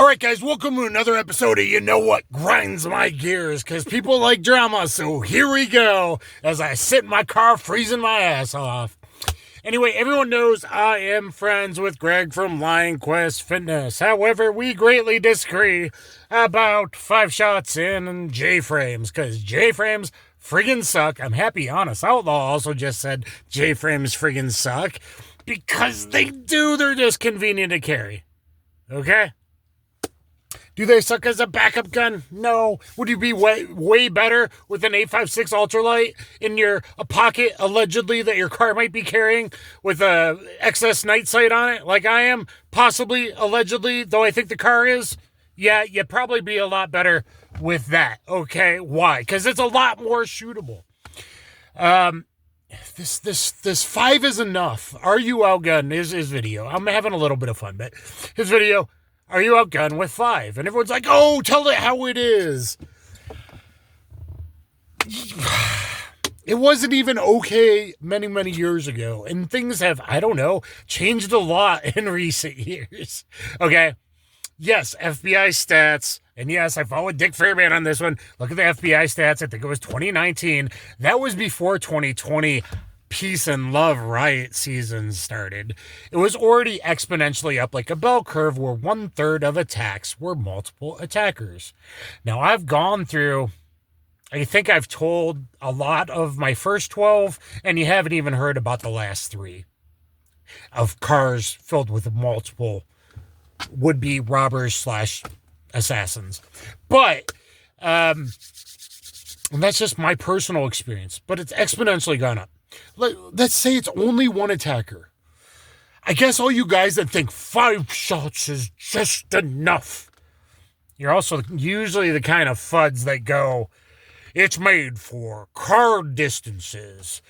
Alright guys, welcome to another episode of You Know What Grinds My Gears, because people like drama, so here we go, as I sit in my car freezing my ass off. Anyway, everyone knows I am friends with Greg from LIONQUEST Fitness. However, we greatly disagree about 5 shots in and J-frames, because J-frames friggin' suck. I'm happy Honest Outlaw also just said J-frames friggin' suck, because they do, they're just convenient to carry. Okay? Do they suck as a backup gun? No. Would you be way better with an 8.56 ultralight in your pocket, allegedly, that your car might be carrying with a excess night sight on it, like I am? Possibly, allegedly, though I think the car is. Yeah, you'd probably be a lot better with that. Okay, why? Because it's a lot more shootable. This 5 is enough. Are you outgunned? His video. I'm having a little bit of fun, but his video. Are you outgunned with 5? And everyone's like, oh, tell it how it is. It wasn't even okay many years ago. And things have, I don't know, changed a lot in recent years. Okay. Yes, FBI stats. And yes, I followed Dick Fairbairn on this one. Look at the FBI stats. I think it was 2019. That was before 2020. Peace and love riot season started. It was already exponentially up like a bell curve where 1/3 of attacks were multiple attackers. Now I've gone through, I think I've told a lot of my first 12, and you haven't even heard about the last 3 of cars filled with multiple would-be robbers / assassins. But, and that's just my personal experience, but it's exponentially gone up. Let's say it's only 1 attacker. I guess all you guys that think 5 shots is just enough. You're also usually the kind of fuds that go, it's made for car distances.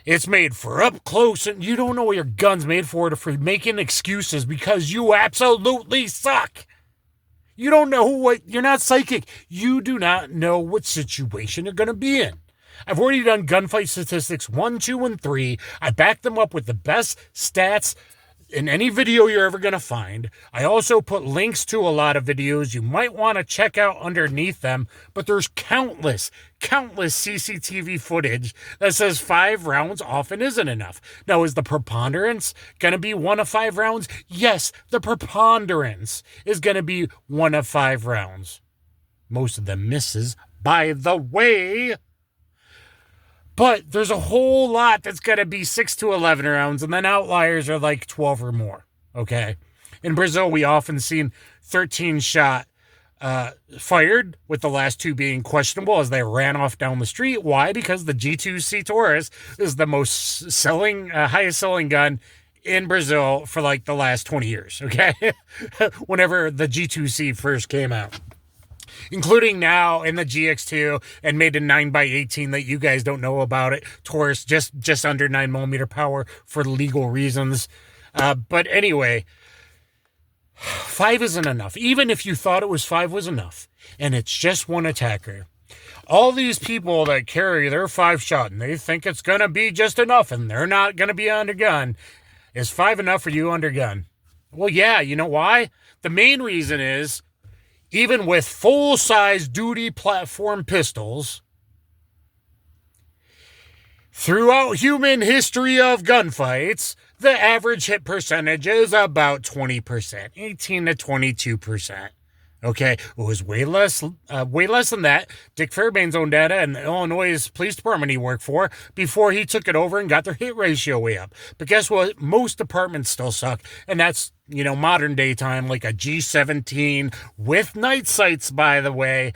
It's made for up close, and you don't know what your gun's made for making excuses because you absolutely suck. You don't know you're not psychic. You do not know what situation you're going to be in. I've already done gunfight statistics 1, 2, and 3. I back them up with the best stats in any video you're ever going to find. I also put links to a lot of videos you might want to check out underneath them, but there's countless CCTV footage that says 5 rounds often isn't enough. Now, is the preponderance going to be 1 of 5 rounds? Yes, the preponderance is going to be 1 of 5 rounds. Most of them misses, by the way. But there's a whole lot that's going to be 6 to 11 rounds, and then outliers are like 12 or more, okay? In Brazil, we often seen 13 shot fired, with the last 2 being questionable as they ran off down the street. Why? Because the G2C Taurus is the most highest selling gun in Brazil for like the last 20 years, okay? Whenever the G2C first came out. Including now in the GX2 and made in 9x18 that you guys don't know about it. Taurus just under 9mm power for legal reasons. But anyway, 5 isn't enough. Even if you thought it was 5 was enough, and it's just 1 attacker. All these people that carry their 5 shot and they think it's going to be just enough and they're not going to be under gun. Is 5 enough for you under gun? Well, yeah, you know why? The main reason is, even with full-size duty platform pistols, throughout human history of gunfights, the average hit percentage is about 20%, 18 to 22%. Okay, it was way less than that. Dick Fairbairn's own data and the Illinois Police Department he worked for before he took it over and got their hit ratio way up. But guess what? Most departments still suck, and that's, modern day time, like a G17 with night sights, by the way.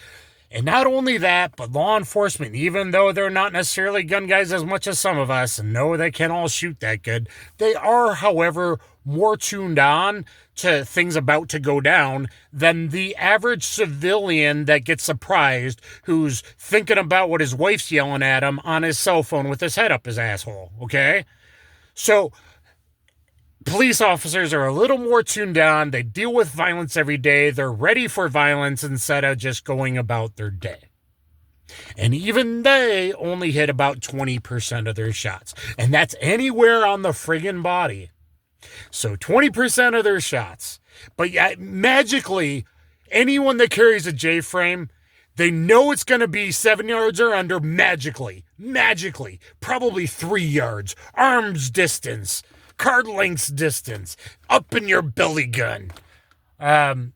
And not only that, but law enforcement, even though they're not necessarily gun guys as much as some of us, and no, they can't all shoot that good, they are, however, more tuned on to things about to go down than the average civilian that gets surprised who's thinking about what his wife's yelling at him on his cell phone with his head up his asshole, okay? So police officers are a little more tuned on. They deal with violence every day. They're ready for violence instead of just going about their day. And even they only hit about 20% of their shots. And that's anywhere on the friggin' body. So 20% of their shots But yeah, magically, anyone that carries a J-frame, they know it's going to be 7 yards or under magically, probably 3 yards, arm's distance, card length's distance, up in your belly gun. And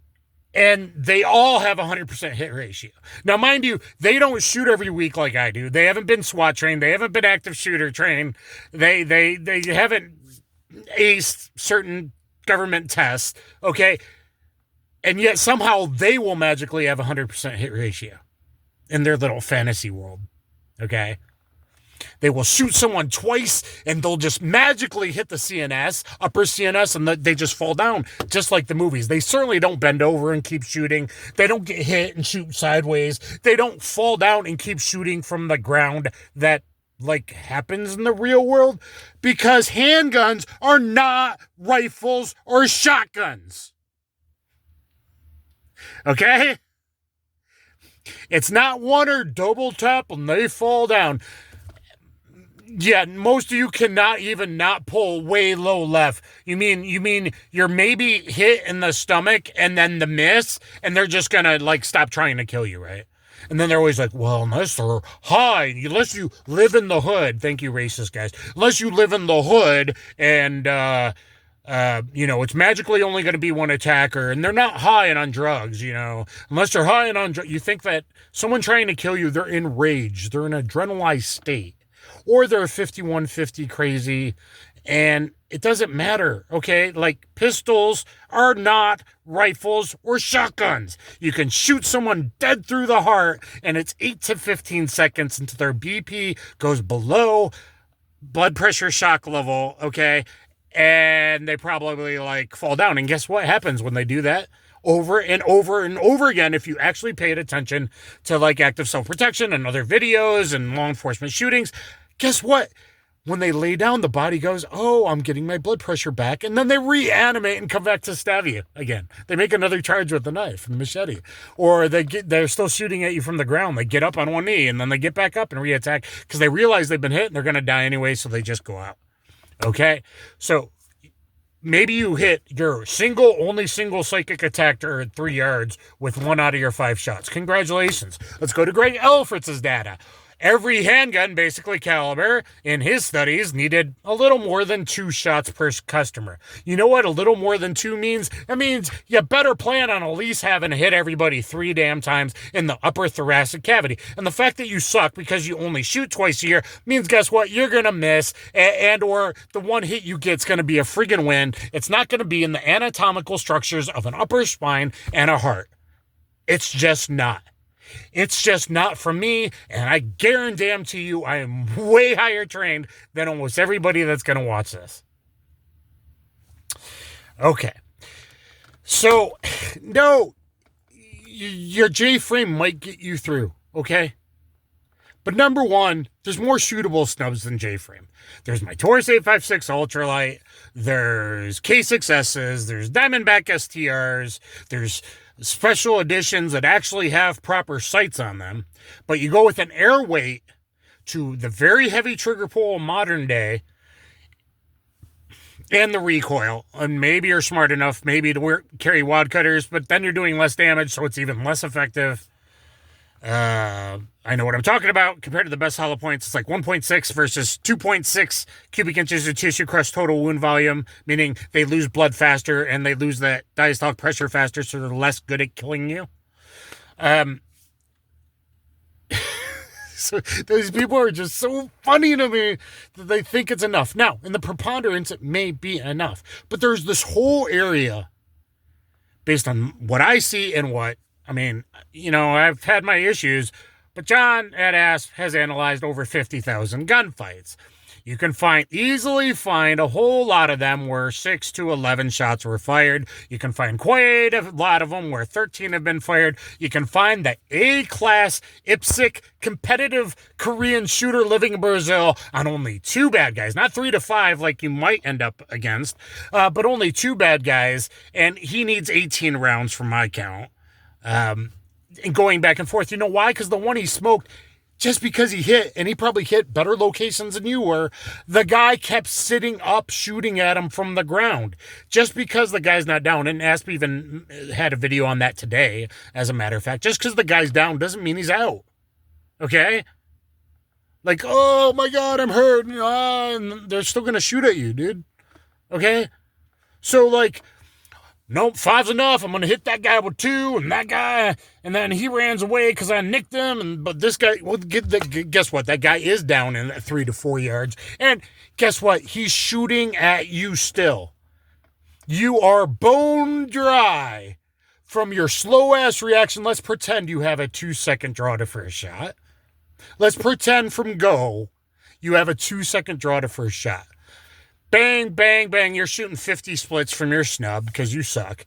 they all have 100% hit ratio. Now, mind you, they don't shoot every week like I do. They haven't been SWAT trained. They haven't been active shooter trained. They haven't aced certain government tests, okay? And yet somehow they will magically have 100% hit ratio in their little fantasy world, okay? They will shoot someone twice and they'll just magically hit the CNS, upper CNS, and they just fall down, just like the movies. They certainly don't bend over and keep shooting. They don't get hit and shoot sideways. They don't fall down and keep shooting from the ground that like happens in the real world, because handguns are not rifles or shotguns. Okay? It's not one or double tap and they fall down. Yeah, most of you cannot even not pull way low left. You mean you're maybe hit in the stomach and then the miss, and they're just gonna like stop trying to kill you, right? And then they're always like, well, unless they're high, unless you live in the hood. Thank you, racist guys. Unless you live in the hood and it's magically only going to be one attacker, and they're not high and on drugs, unless they're high and on drugs. You think that someone trying to kill you, they're enraged, they're in an adrenalized state, or they're 5150 crazy, and it doesn't matter, okay? Like, pistols are not rifles or shotguns. You can shoot someone dead through the heart, and it's 8 to 15 seconds until their BP goes below blood pressure shock level, okay? And they probably, fall down. And guess what happens when they do that? Over and over and over again, if you actually paid attention to, active self-protection and other videos and law enforcement shootings, guess what? When they lay down, the body goes, oh, I'm getting my blood pressure back. And then they reanimate and come back to stab you again. They make another charge with the knife and the machete. Or they're still shooting at you from the ground. They get up on one knee and then they get back up and reattack because they realize they've been hit and they're going to die anyway, so they just go out. Okay? So maybe you hit your only single psychic attacker at 3 yards with 1 out of your 5 shots. Congratulations. Let's go to Greg Ellifritz's data. Every handgun, basically caliber, in his studies needed a little more than 2 shots per customer. You know what a little more than 2 means? That means you better plan on at least having hit everybody 3 damn times in the upper thoracic cavity. And the fact that you suck because you only shoot twice a year means, guess what? You're going to miss, and or the one hit you get's going to be a friggin' win. It's not going to be in the anatomical structures of an upper spine and a heart. It's just not. It's just not for me, and I guarantee you I am way higher trained than almost everybody that's going to watch this. Okay. So, no, your J-frame might get you through, okay? But number one, there's more shootable snubs than J-frame. There's my Taurus 856 Ultralight, there's K6S's, there's Diamondback STRs, there's special editions that actually have proper sights on them, but you go with an air weight to the very heavy trigger pull modern day and the recoil, and maybe you're smart enough maybe to carry wad cutters, but then you're doing less damage, so it's even less effective. I know what I'm talking about. Compared to the best hollow points, it's like 1.6 versus 2.6 cubic inches of tissue crush total wound volume, meaning they lose blood faster and they lose that diastolic pressure faster, so they're less good at killing you. So those people are just so funny to me that they think it's enough. Now, in the preponderance, it may be enough, but there's this whole area based on what I see and I've had my issues, but John at ASP has analyzed over 50,000 gunfights. You can easily find a whole lot of them where 6 to 11 shots were fired. You can find quite a lot of them where 13 have been fired. You can find the A-class IPSC competitive Korean shooter living in Brazil on only 2 bad guys. Not 3 to 5 like you might end up against, but only 2 bad guys, and he needs 18 rounds from my count. And going back and forth. You know why? Because the one he smoked, just because he hit, and he probably hit better locations than you were, the guy kept sitting up shooting at him from the ground. Just because the guy's not down, and Asp even had a video on that today, as a matter of fact, just because the guy's down doesn't mean he's out. Okay? Like, oh my God, I'm hurt. And they're still going to shoot at you, dude. Okay? So, like, nope, 5's enough. I'm going to hit that guy with 2 and that guy. And then he runs away because I nicked him. But this guy, well, guess what? That guy is down in 3 to 4 yards. And guess what? He's shooting at you still. You are bone dry from your slow-ass reaction. Let's pretend you have a 2-second draw to first shot. Let's pretend from go, you have a 2-second draw to first shot. Bang, bang, bang. You're shooting 50 splits from your snub because you suck.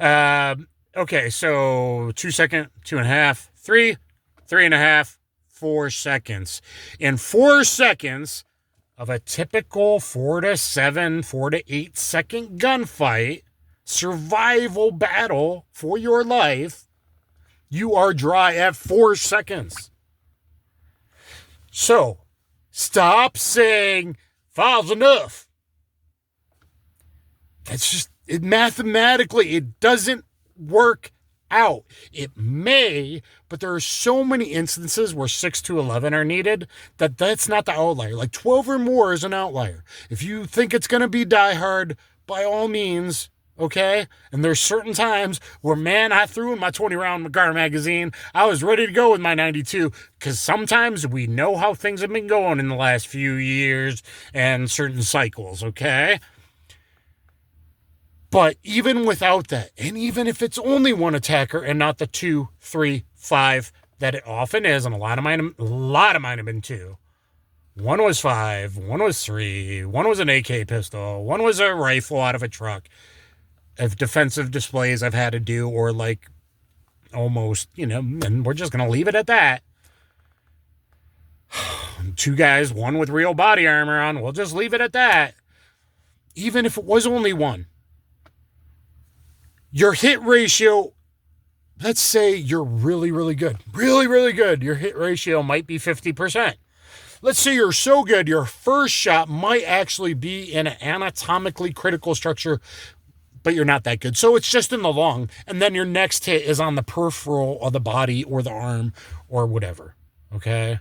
Okay, so 2 second, 2.5, 3, 3.5, 4 seconds. In 4 seconds of a typical 4 to 7, 4 to 8 second gunfight, survival battle for your life, you are dry at 4 seconds. So, stop saying 5's enough. That's just, mathematically, it doesn't work out. It may, but there are so many instances where 6 to 11 are needed that's not the outlier. Like 12 or more is an outlier. If you think it's going to be Die Hard, by all means, okay? And there's certain times where, man, I threw in my 20-round McGar magazine. I was ready to go with my 92 because sometimes we know how things have been going in the last few years and certain cycles, okay? But even without that, and even if it's only one attacker and not the 2, 3, 5 that it often is, and a lot of mine have been 2. One was 5, one was 3, one was an AK pistol, one was a rifle out of a truck. Of defensive displays I've had to do, or like almost, and we're just going to leave it at that. 2 guys, one with real body armor on, we'll just leave it at that. Even if it was only 1. Your hit ratio, let's say you're really, really good. Really, really good. Your hit ratio might be 50%. Let's say you're so good, your first shot might actually be in an anatomically critical structure, but you're not that good. So it's just in the lung, and then your next hit is on the peripheral of the body or the arm or whatever, okay?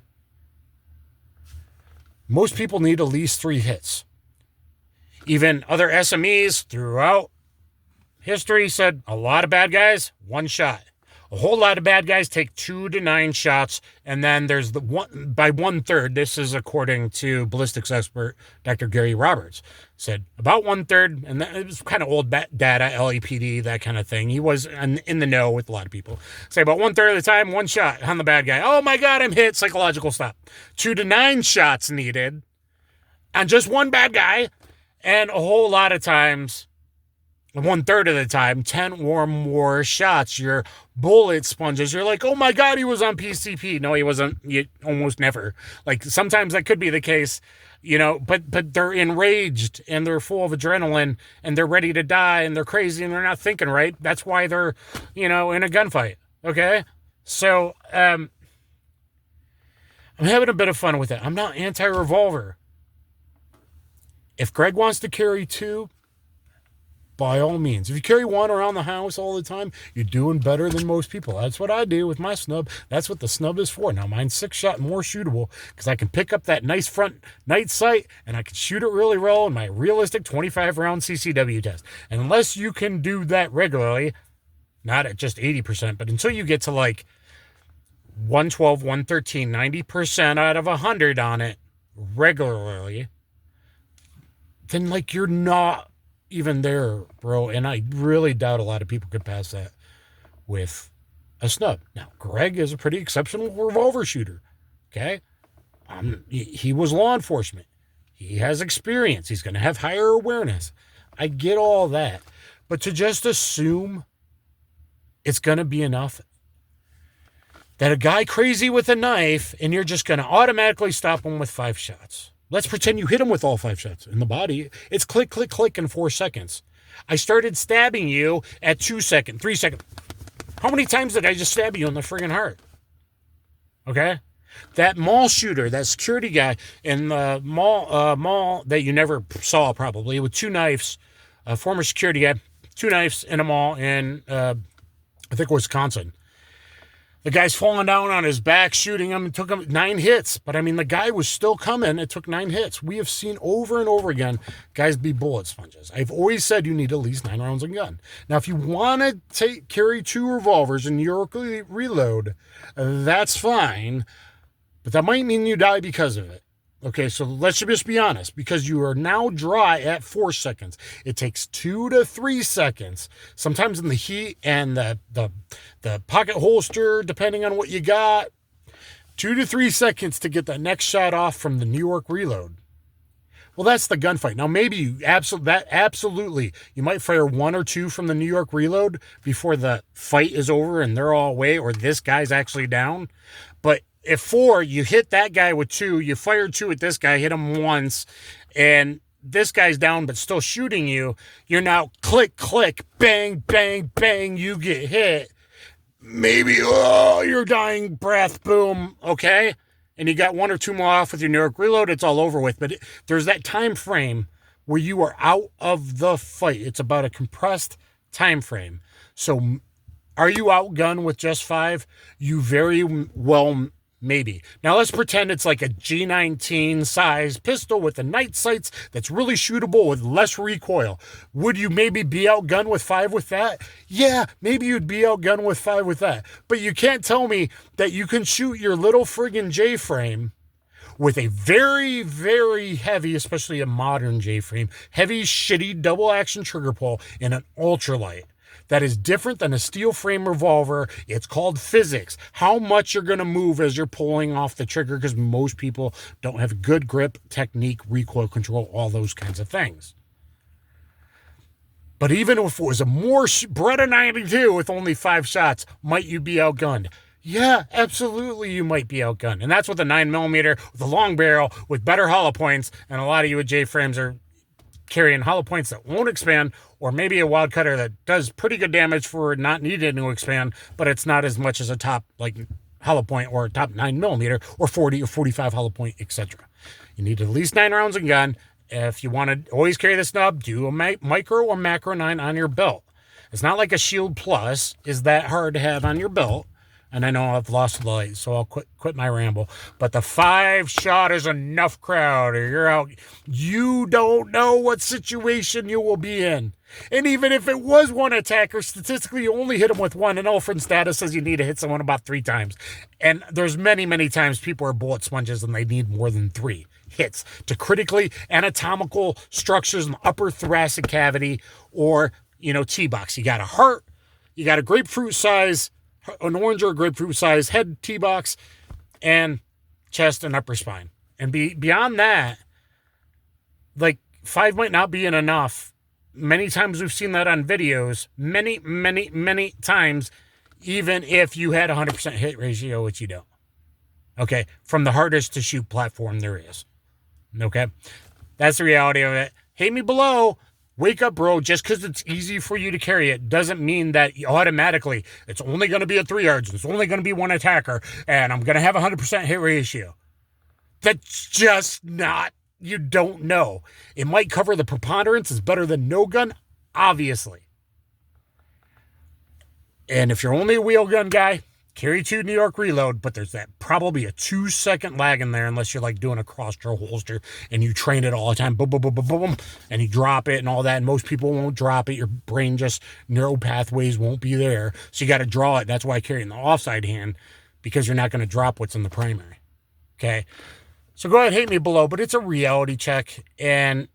Most people need at least 3 hits. Even other SMEs throughout history said a lot of bad guys, 1 shot. A whole lot of bad guys take 2 to 9 shots, and then there's the one by 1/3. This is according to ballistics expert Dr. Gary Roberts. Said about 1/3, and that, it was kind of old data, LAPD, that kind of thing. He was in the know with a lot of people. Say about 1/3 of the time, 1 shot on the bad guy. Oh my God, I'm hit. Psychological stop. 2 to 9 shots needed on just 1 bad guy, and a whole lot of times, 1/3 of the time, 10 or more shots. Your bullet sponges. You're like, oh my God, he was on PCP. No, he wasn't. Almost never. Like sometimes that could be the case, but they're enraged and they're full of adrenaline and they're ready to die and they're crazy and they're not thinking right. That's why they're, in a gunfight. Okay. So, I'm having a bit of fun with it. I'm not anti-revolver. If Greg wants to carry 2, by all means. If you carry 1 around the house all the time, you're doing better than most people. That's what I do with my snub. That's what the snub is for. Now, mine's 6-shot and more shootable because I can pick up that nice front night sight and I can shoot it really well in my realistic 25-round CCW test. And unless you can do that regularly, not at just 80%, but until you get to like 112, 113, 90% out of 100 on it regularly, then like you're not even there, bro. And I really doubt a lot of people could pass that with a snub. Now, Greg is a pretty exceptional revolver shooter. Okay. He was law enforcement. He has experience. He's going to have higher awareness. I get all that. But to just assume it's going to be enough that a guy crazy with a knife and you're just going to automatically stop him with 5 shots. Let's pretend you hit him with all 5 shots in the body. It's click, click, click in 4 seconds. I started stabbing you at 2 seconds, 3 seconds. How many times did I just stab you in the friggin' heart? Okay? That mall shooter, that security guy in the mall that you never saw probably, with 2 knives, a former security guy, 2 knives in a mall in, I think, Wisconsin. The guy's falling down on his back, shooting him. It took him 9 hits. But, I mean, the guy was still coming. It took 9 hits. We have seen over and over again guys be bullet sponges. I've always said you need at least 9 rounds in gun. Now, if you want to carry 2 revolvers and you're reload, that's fine. But that might mean you die because of it. Okay, so let's just be honest. Because you are now dry at 4 seconds. It takes 2 to 3 seconds. Sometimes in the heat and the pocket holster, depending on what you got. 2 to 3 seconds to get that next shot off from the New York reload. Well, that's the gunfight. Now, maybe you absolutely, you might fire 1 or 2 from the New York reload before the fight is over and they're all away or this guy's actually down. But if 4, you hit that guy with 2, you fire 2 at this guy, hit him once, and this guy's down but still shooting you, you're now click, click, bang, bang, bang, you get hit. Maybe, your dying breath, boom, okay? And you got 1 or 2 more off with your New York reload, it's all over with. But there's that time frame where you are out of the fight. It's about a compressed time frame. So are you outgunned with just 5? You very well maybe. Now let's pretend it's like a G19 size pistol with the night sights that's really shootable with less recoil. Would you maybe be outgunned with 5 with that? Yeah, maybe you'd be outgunned with 5 with that. But you can't tell me that you can shoot your little friggin' J-frame with a very, very heavy, especially a modern J-frame, heavy, shitty double action trigger pull in an ultralight. That is different than a steel frame revolver. It's called physics. How much you're going to move as you're pulling off the trigger, because most people don't have good grip, technique, recoil control, all those kinds of things. But even if it was a more Beretta 92 with only 5 shots, might you be outgunned? Yeah, absolutely you might be outgunned. And that's with a 9mm, with a long barrel, with better hollow points, and a lot of you with J-frames are carrying hollow points that won't expand, or maybe a wild cutter that does pretty good damage for not needing to expand, but it's not as much as a top like hollow point or a top 9mm or 40 or 45 hollow point, etc. You need at least 9 rounds in gun. If you want to always carry the Snub, do a micro or macro 9 on your belt. It's not like a Shield Plus is that hard to have on your belt. And I know I've lost the light, so I'll quit my ramble. But the 5 shot is enough crowd, or you're out. You don't know what situation you will be in. And even if it was 1 attacker, statistically you only hit them with 1. And Ellifritz data says you need to hit someone about 3 times. And there's many, many times people are bullet sponges and they need more than 3 hits to critically anatomical structures in the upper thoracic cavity or, T-box. You got a heart, you got a grapefruit size, an orange or grapefruit size head T-box, and chest and upper spine. And beyond that, like 5 might not be enough. Many times we've seen that on videos. Many, many, many times, even if you had 100% hit ratio, which you don't. Okay? From the hardest to shoot platform there is. Okay? That's the reality of it. Hate me below. Wake up, bro. Just because it's easy for you to carry it doesn't mean that automatically it's only going to be at 3 yards. It's only going to be 1 attacker, and I'm going to have 100% hit ratio. That's just not, you don't know. It might cover the preponderance. It's better than no gun, obviously. And if you're only a wheel gun guy, carry 2 New York reload, but there's that probably a 2-second lag in there unless you're like doing a cross-draw holster and you train it all the time, boom, boom, boom, boom, boom, and you drop it and all that, and most people won't drop it. Your brain just, neural pathways won't be there, so you got to draw it. That's why I carry it in the offside hand, because you're not going to drop what's in the primary, okay? So go ahead, hate me below, but it's a reality check, and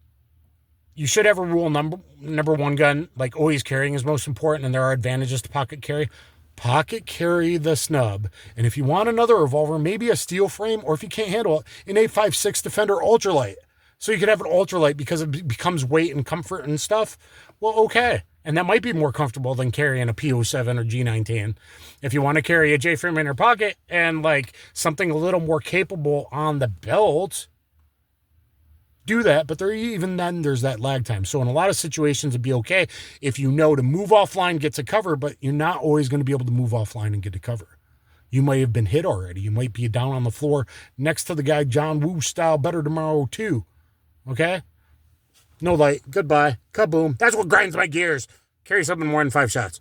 you should have a rule. Number 1 gun, like always carrying is most important, and there are advantages to pocket carry. Pocket carry the Snub. And if you want another revolver, maybe a steel frame, or if you can't handle it, an 8.56 Defender ultralight. So you could have an ultralight because it becomes weight and comfort and stuff. Well, okay. And that might be more comfortable than carrying a P07 or G19. If you want to carry a J-frame in your pocket and like something a little more capable on the belt, do that, but even then there's that lag time. So in a lot of situations it'd be okay if you know to move offline, get to cover, but you're not always going to be able to move offline and get to cover. You might have been hit already. You might be down on the floor next to the guy John Woo style Better Tomorrow 2. Okay? No light. Goodbye. Kaboom. That's what grinds my gears. Carry something more than 5 shots.